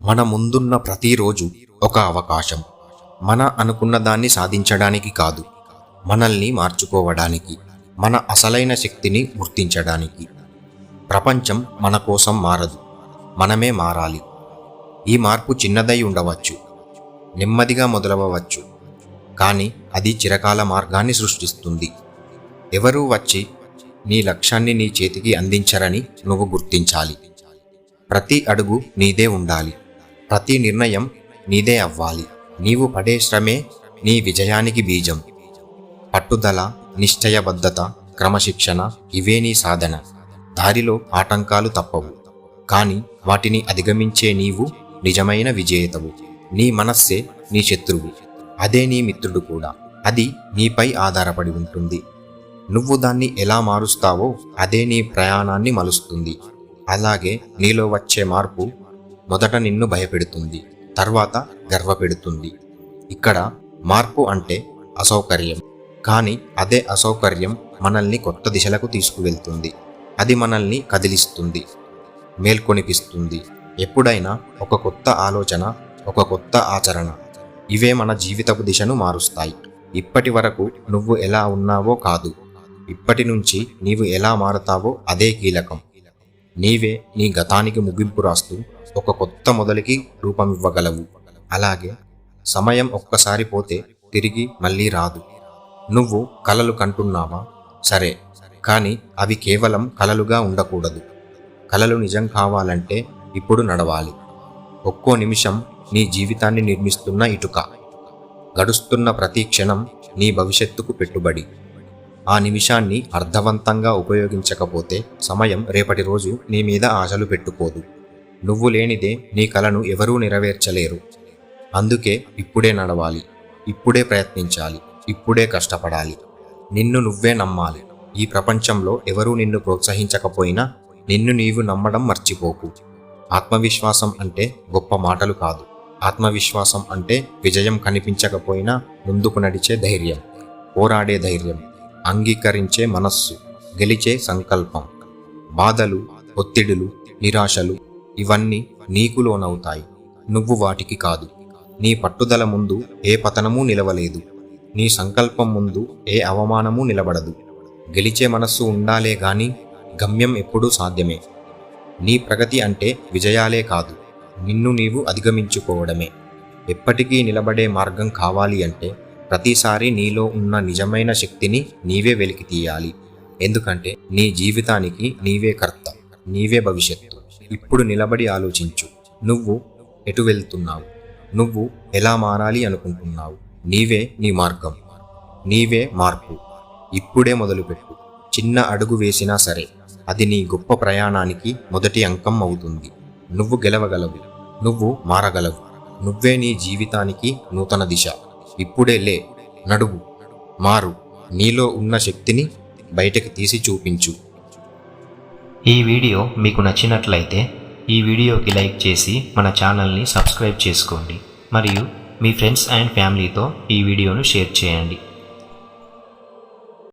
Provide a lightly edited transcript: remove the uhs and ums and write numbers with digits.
మన ముందున్న ప్రతిరోజు ఒక అవకాశం. మన అనుకున్న దాన్ని సాధించడానికి కాదు, మనల్ని మార్చుకోవడానికి, మన అసలైన శక్తిని గుర్తించడానికి. ప్రపంచం మన కోసం మారదు, మనమే మారాలి. ఈ మార్పు చిన్నదై ఉండవచ్చు, నెమ్మదిగా మొదలవ్వచ్చు, కానీ అది చిరకాల మార్గాన్ని సృష్టిస్తుంది. ఎవరూ వచ్చి నీ లక్ష్యాన్ని నీ చేతికి అందించరని నువ్వు గుర్తించాలి. ప్రతి అడుగు నీదే ఉండాలి, ప్రతి నిర్ణయం నీదే అవ్వాలి. నీవు పడే శ్రమే నీ విజయానికి బీజం. పట్టుదల, నిశ్చయబద్ధత, క్రమశిక్షణ ఇవే నీ సాధన. దారిలో ఆటంకాలు తప్పవు, కానీ వాటిని అధిగమించే నీవు నిజమైన విజేతవు. నీ మనస్సే నీ శత్రువు, అదే నీ మిత్రుడు కూడా. అది నీపై ఆధారపడి ఉంటుంది. నువ్వు దాన్ని ఎలా మారుస్తావో అదే నీ ప్రయాణాన్ని మలుస్తుంది. అలాగే నీలో వచ్చే మార్పు మొదట నిన్ను భయపెడుతుంది, తర్వాత గర్వపెడుతుంది. ఇక్కడ మార్పు అంటే అసౌకర్యం, కానీ అదే అసౌకర్యం మనల్ని కొత్త దిశలకు తీసుకువెళ్తుంది. అది మనల్ని కదిలిస్తుంది, మేల్కొనిపిస్తుంది. ఎప్పుడైనా ఒక కొత్త ఆలోచన, ఒక కొత్త ఆచరణ, ఇవే మన జీవితపు దిశను మారుస్తాయి. ఇప్పటి వరకు నువ్వు ఎలా ఉన్నావో కాదు, ఇప్పటి నుంచి నీవు ఎలా మారతావో అదే కీలకం. నీవే నీ గతానికి ముగింపు రాస్తూ ఒక కొత్త మొదలికి రూపమివ్వగలవు. అలాగే సమయం ఒక్కసారి పోతే తిరిగి మళ్ళీ రాదు. నువ్వు కలలు కంటున్నావా? సరే, కానీ అవి కేవలం కలలుగా ఉండకూడదు. కలలు నిజం కావాలంటే ఇప్పుడు నడవాలి. ఒక్కో నిమిషం నీ జీవితాన్ని నిర్మిస్తున్న ఇటుక. గడుస్తున్న ప్రతి క్షణం నీ భవిష్యత్తుకు పెట్టుబడి. ఆ నిమిషాన్ని అర్థవంతంగా ఉపయోగించకపోతే సమయం రేపటి రోజు నీ మీద ఆశలు పెట్టుకోదు. నువ్వు లేనిదే నీ కలను ఎవరూ నెరవేర్చలేరు. అందుకే ఇప్పుడే నడవాలి, ఇప్పుడే ప్రయత్నించాలి, ఇప్పుడే కష్టపడాలి. నిన్ను నువ్వే నమ్మాలి. ఈ ప్రపంచంలో ఎవరూ నిన్ను ప్రోత్సహించకపోయినా నిన్ను నీవు నమ్మడం మర్చిపోకు. ఆత్మవిశ్వాసం అంటే గొప్ప మాటలు కాదు. ఆత్మవిశ్వాసం అంటే విజయం కనిపించకపోయినా ముందుకు నడిచే ధైర్యం, పోరాడే ధైర్యం, అంగీకరించే మనస్సు, గెలిచే సంకల్పం. బాధలు, ఒత్తిడులు, నిరాశలు ఇవన్నీ నీకు లోనవుతాయి, నువ్వు వాటికి కాదు. నీ పట్టుదల ముందు ఏ పతనమూ నిలవలేదు, నీ సంకల్పం ముందు ఏ అవమానమూ నిలబడదు. గెలిచే మనస్సు ఉండాలే గాని గమ్యం ఎప్పుడూ సాధ్యమే. నీ ప్రగతి అంటే విజయాలే కాదు, నిన్ను నీవు అధిగమించుకోవడమే. ఎప్పటికీ నిలబడే మార్గం కావాలి అంటే ప్రతిసారి నీలో ఉన్న నిజమైన శక్తిని నీవే వెలికి తీయాలి. ఎందుకంటే నీ జీవితానికి నీవే కర్త, నీవే భవిష్యత్తు. ఇప్పుడు నిలబడి ఆలోచించు. నువ్వు ఎటు వెళ్తున్నావు? నువ్వు ఎలా మారాలి అనుకుంటున్నావు? నీవే నీ మార్గం, నీవే మార్పు. ఇప్పుడే మొదలుపెట్టు. చిన్న అడుగు వేసినా సరే అది నీ గొప్ప ప్రయాణానికి మొదటి అంకం అవుతుంది. నువ్వు గెలవగలవు, నువ్వు మారగలవు. నువ్వే నీ జీవితానికి నూతన దిశ. ఇప్పుడే లే, నడువు, మారు. నీలో ఉన్న శక్తిని బయటకు తీసి చూపించు. ఈ వీడియో మీకు నచ్చినట్లయితే ఈ వీడియోకి లైక్ చేసి మన ఛానల్ని సబ్స్క్రైబ్ చేసుకోండి. మరియు మీ ఫ్రెండ్స్ అండ్ ఫ్యామిలీతో ఈ వీడియోను షేర్ చేయండి.